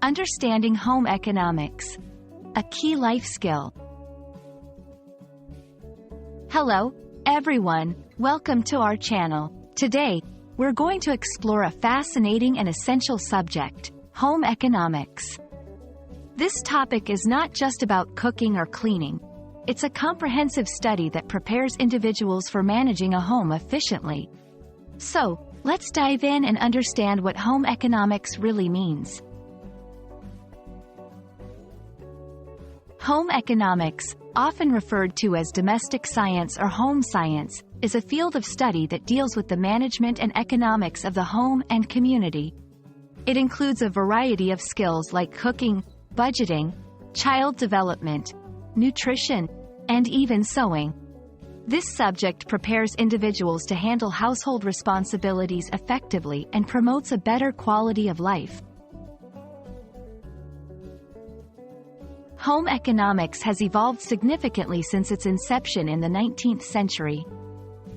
Understanding home economics. A key life skill. Hello, everyone. Welcome to our channel. Today, we're going to explore a fascinating and essential subject, home economics. This topic is not just about cooking or cleaning. It's a comprehensive study that prepares individuals for managing a home efficiently. So, let's dive in and understand what home economics really means. Home economics, often referred to as domestic science or home science, is a field of study that deals with the management and economics of the home and community. It includes a variety of skills like cooking, budgeting, child development, nutrition, and even sewing. This subject prepares individuals to handle household responsibilities effectively and promotes a better quality of life. Home economics has evolved significantly since its inception in the 19th century.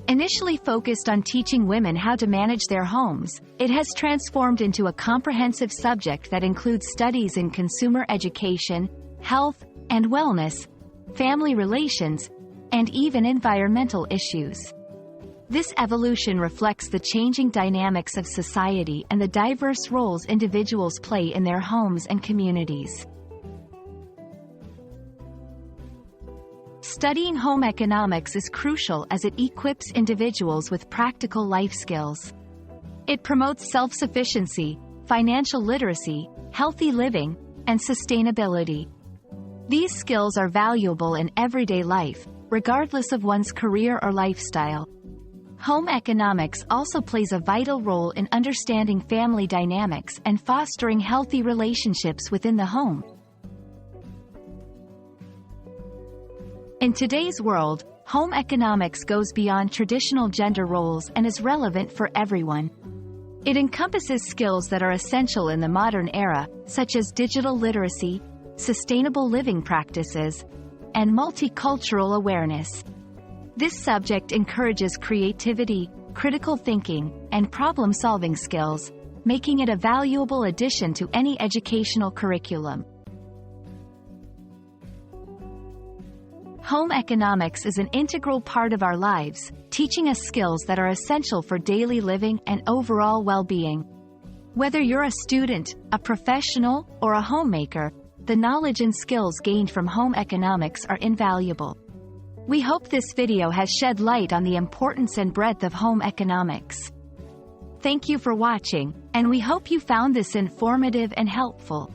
Initially focused on teaching women how to manage their homes, it has transformed into a comprehensive subject that includes studies in consumer education, health and wellness, family relations, and even environmental issues. This evolution reflects the changing dynamics of society and the diverse roles individuals play in their homes and communities. Studying home economics is crucial as it equips individuals with practical life skills. It promotes self-sufficiency, financial literacy, healthy living, and sustainability. These skills are valuable in everyday life, regardless of one's career or lifestyle. Home economics also plays a vital role in understanding family dynamics and fostering healthy relationships within the home. In today's world, home economics goes beyond traditional gender roles and is relevant for everyone. It encompasses skills that are essential in the modern era, such as digital literacy, sustainable living practices, and multicultural awareness. This subject encourages creativity, critical thinking, and problem-solving skills, making it a valuable addition to any educational curriculum. Home economics is an integral part of our lives, teaching us skills that are essential for daily living and overall well-being. Whether you're a student, a professional, or a homemaker, the knowledge and skills gained from home economics are invaluable. We hope this video has shed light on the importance and breadth of home economics. Thank you for watching, and we hope you found this informative and helpful.